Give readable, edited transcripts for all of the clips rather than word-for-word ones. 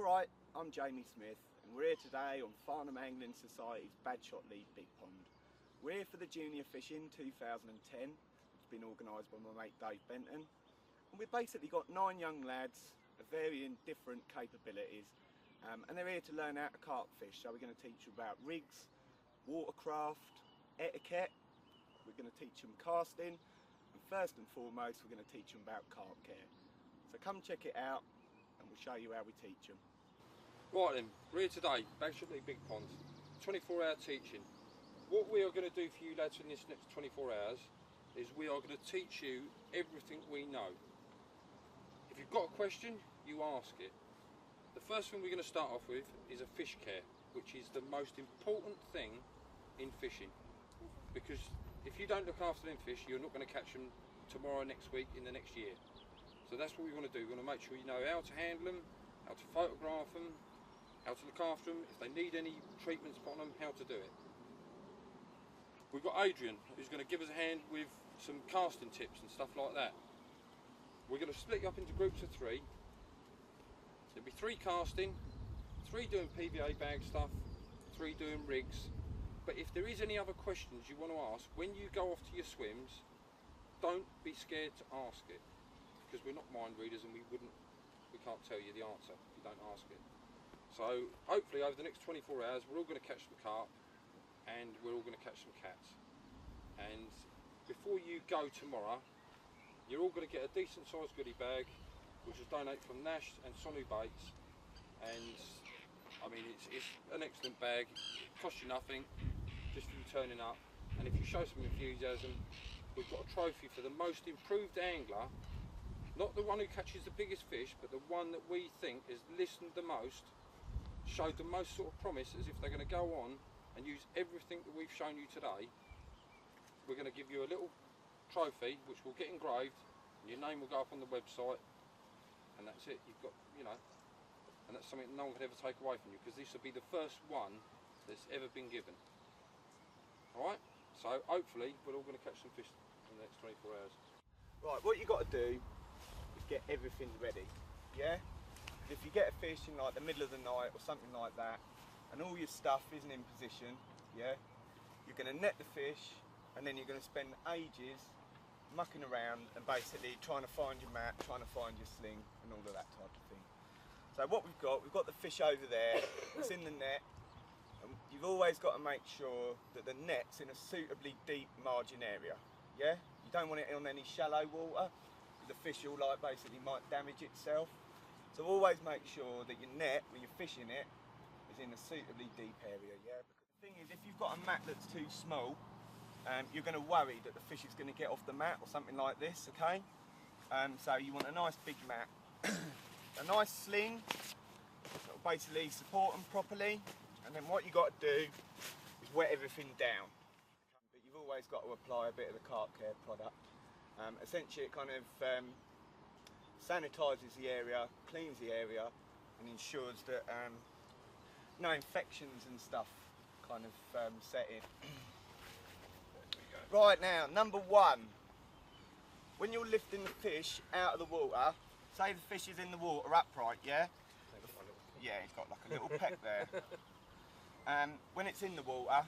Alright, I'm Jamie Smith and we're here today on Farnrham Angling Society's Badshot League Big Pond. We're here for the Junior Fishing 2010, it's been organised by my mate Dave Benton. And we've basically got 9 young lads of varying different capabilities and they're here to learn how to carp fish. So we're going to teach them about rigs, watercraft, etiquette, we're going to teach them casting, and first and foremost we're going to teach them about carp care. So come check it out and we'll show you how we teach them. Right then, we're here today, Badshot League Big Pond, 24-hour teaching. What we are going to do for you lads in this next 24 hours is we are going to teach you everything we know. If you've got a question, you ask it. The first thing we're going to start off with is a fish care, which is the most important thing in fishing. Because if you don't look after them fish, you're not going to catch them tomorrow, next week, in the next year. So that's what we want to do. We want to make sure you know how to handle them, how to photograph them, how to look after them, if they need any treatments put on them, how to do it. We've got Adrian, who's going to give us a hand with some casting tips and stuff like that. We're going to split you up into groups of 3. There'll be 3 casting, 3 doing PVA bag stuff, 3 doing rigs. But if there is any other questions you want to ask, when you go off to your swims, don't be scared to ask it. Because we're not mind readers and we can't tell you the answer if you don't ask it. So hopefully over the next 24 hours we're all going to catch some carp and we're all going to catch some cats. And before you go tomorrow, you're all going to get a decent sized goodie bag, which is donated from Nash and Sonu Baits. And I mean it's an excellent bag, it costs you nothing, just for you turning up. And if you show some enthusiasm, we've got a trophy for the most improved angler. Not the one who catches the biggest fish, but the one that we think has listened the most, showed the most sort of promise, as if they're going to go on and use everything that we've shown you today. We're going to give you a little trophy which will get engraved and your name will go up on the website, and that's it. You've got, you know, and that's something no one could ever take away from you, because this will be the first one that's ever been given. Alright, so hopefully we're all going to catch some fish in the next 24 hours. Right, what you've got to do is get everything ready, yeah? If you get a fish in like the middle of the night or something like that and all your stuff isn't in position, yeah, you're going to net the fish and then you're going to spend ages mucking around and basically trying to find your mat, trying to find your sling and all of that type of thing. So what we've got the fish over there, it's in the net, and you've always got to make sure that the net's in a suitably deep margin area, yeah? You don't want it on any shallow water, the fish will like basically might damage itself. So always make sure that your net, when you're fishing it, is in a suitably deep area, yeah? Because the thing is, if you've got a mat that's too small, you're going to worry that the fish is going to get off the mat or something like this, okay? So you want a nice big mat. A nice sling that will basically support them properly, and then what you've got to do is wet everything down. But you've always got to apply a bit of the carp care product. Essentially it kind of sanitises the area, cleans the area and ensures that no infections and stuff kind of set in. Right, now, number 1, when you're lifting the fish out of the water, say the fish is in the water upright, yeah? Yeah, he's got like a little peck there. When it's in the water,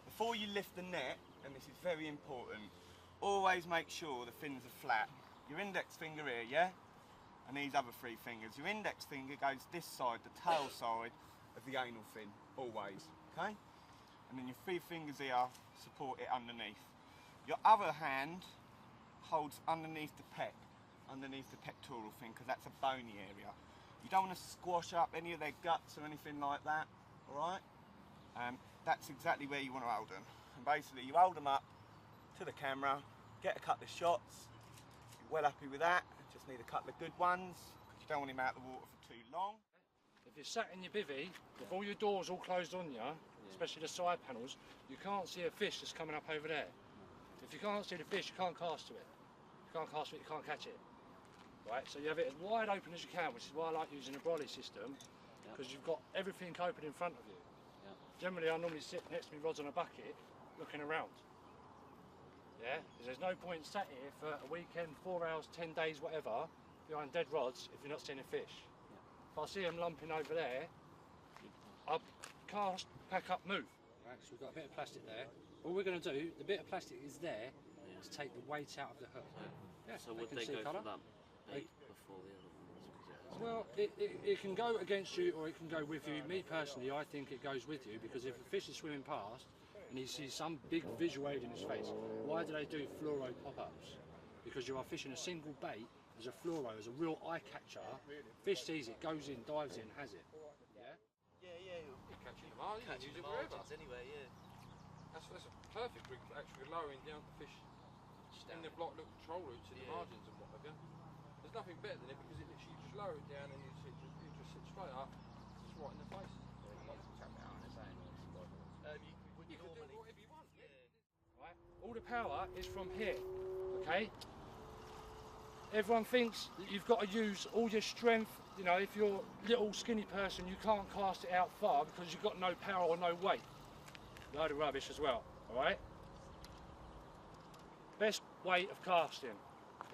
before you lift the net, and this is very important, always make sure the fins are flat. Your index finger here, yeah? And these other 3 fingers. Your index finger goes this side, the tail side of the anal fin, always, okay? And then your 3 fingers here support it underneath. Your other hand holds underneath the pec, underneath the pectoral fin, because that's a bony area. You don't want to squash up any of their guts or anything like that, alright? That's exactly where you want to hold them. And basically you hold them up to the camera, get a couple of shots, you're well happy with that, just need a couple of good ones, because you don't want him out of the water for too long. If you're sat in your bivvy, with all your doors all closed on you, especially the side panels, you can't see a fish that's coming up over there. If you can't see the fish, you can't cast to it. If you can't cast to it, you can't catch it. Right, so you have it as wide open as you can, which is why I like using a brolly system, because you've got everything open in front of you. Generally I normally sit next to me rods on a bucket, looking around. Yeah, because there's no point sat here for a weekend, 4 hours, 10 days, whatever, behind dead rods if you're not seeing a fish. if I see them lumping over there, I cast, pack up, move. Right, so we've got a bit of plastic there. All we're going to do, the bit of plastic is there to take the weight out of the hook. Yeah, so would they go for that bait before the other ones? Well, it can go against you or it can go with you. Me personally, I think it goes with you, because if a fish is swimming past and he sees some big visual aid in his face, why do they do fluoro pop-ups? Because you are fishing a single bait as a fluoro, as a real eye catcher. Fish sees it, goes in, dives in, has it. Yeah? Yeah. You're catching the margin, you use it wherever. Anyway, yeah. That's perfect for actually lowering down the fish in the block little control routes in the margins and what have you. There's nothing better than it, because it literally just lower it down and you just sit straight up, it's right in the face. You can do whatever you want. Right? All the power is from here, okay? Everyone thinks that you've got to use all your strength. You know, if you're a little skinny person, you can't cast it out far because you've got no power or no weight. Load of rubbish as well, all right? Best weight of casting,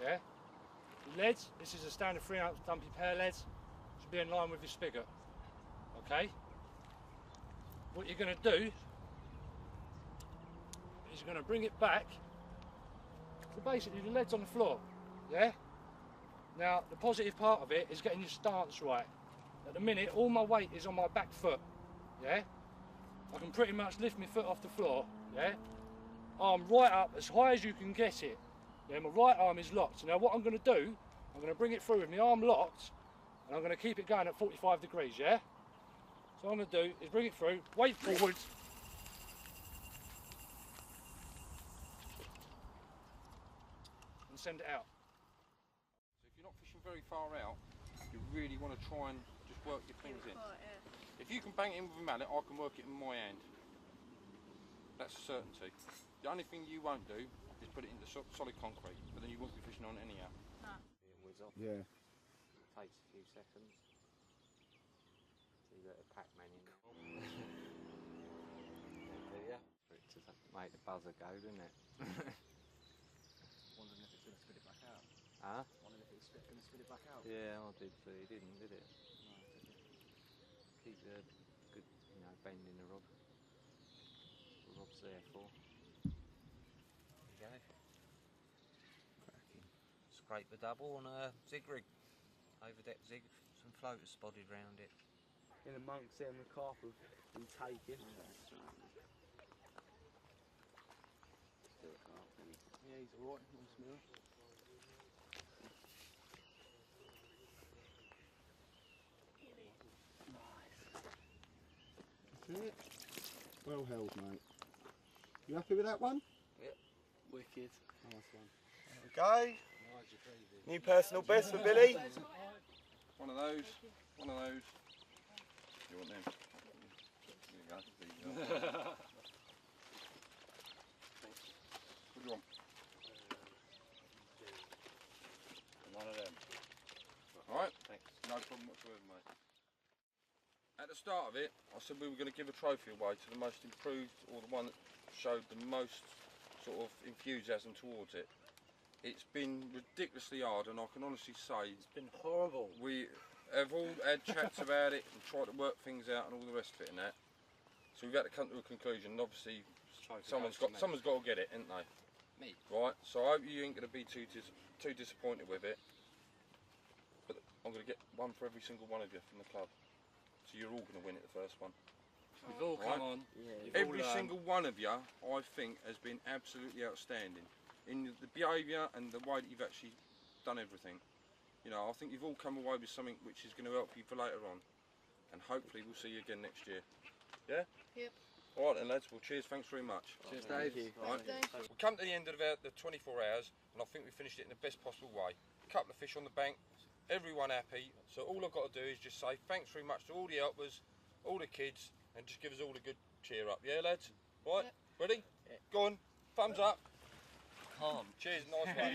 yeah? The leads, this is a standard 3-ounce dumpy pair leads, should be in line with your spigot, okay? What you're going to do is you're going to bring it back, so basically the lead's on the floor, yeah? Now, the positive part of it is getting your stance right. At the minute, all my weight is on my back foot, yeah? I can pretty much lift my foot off the floor, yeah? Arm right up as high as you can get it. Yeah, my right arm is locked. So now what I'm going to do, I'm going to bring it through with my arm locked, and I'm going to keep it going at 45 degrees, yeah? So what I'm going to do is bring it through, weight forwards, and send it out. So if you're not fishing very far out, you really want to try and just work your things in. If you can bang it in with a mallet, I can work it in my hand. That's a certainty. The only thing you won't do is put it into solid concrete, but then you won't be fishing on it anyhow. Whiz off. Yeah. Takes a few seconds. So you let a Pac-Man in there. Do ya? For it to make the buzzer go, doesn't it? Wondering if it's going to spit it back out. Huh? Wondering if it's going to spit it back out. Yeah, I did too. It didn't, did it? No, it didn't. Keep the good, bend in the rod. The rod's there for. There you go. Scrape the double on a zig rig. Overdeck zig, some floaters spotted round it. In amongst them, the carp have been taken. Yeah, he's alright, nice mirror. That's it. Well held, mate. You happy with that one? Yep. Wicked. Nice one. There we go. New personal best for Billy. One of those. You want them? There you go. What do you want? One of them. Alright? Thanks. No problem whatsoever, mate. At the start of it, I said we were going to give a trophy away to the most improved, or the one that showed the most sort of enthusiasm towards it. It's been ridiculously hard, and I can honestly say It's been horrible. we have all had chats about it and tried to work things out and all the rest of it and that. So we've had to come to a conclusion, and obviously someone's got to get it, ain't they? Me. Right, so I hope you ain't going to be too disappointed with it. But I'm going to get one for every single one of you from the club. So you're all going to win it the first one. We've all come on. Yeah. Every single one of you, I think, has been absolutely outstanding in the behaviour and the way that you've actually done everything. You know, I think you've all come away with something which is going to help you for later on, and hopefully we'll see you again next year. Yeah? Yep. All right then, lads. Well, cheers. Thanks very much. Cheers, Dave. Right. We've come to the end of the 24 hours, and I think we finished it in the best possible way. A couple of fish on the bank, everyone happy. So all I've got to do is just say thanks very much to all the helpers, all the kids, and just give us all a good cheer up. Yeah, lads? Right? Yep. Ready? Yeah. Go on. Thumbs up. Calm. Cheers. Nice one.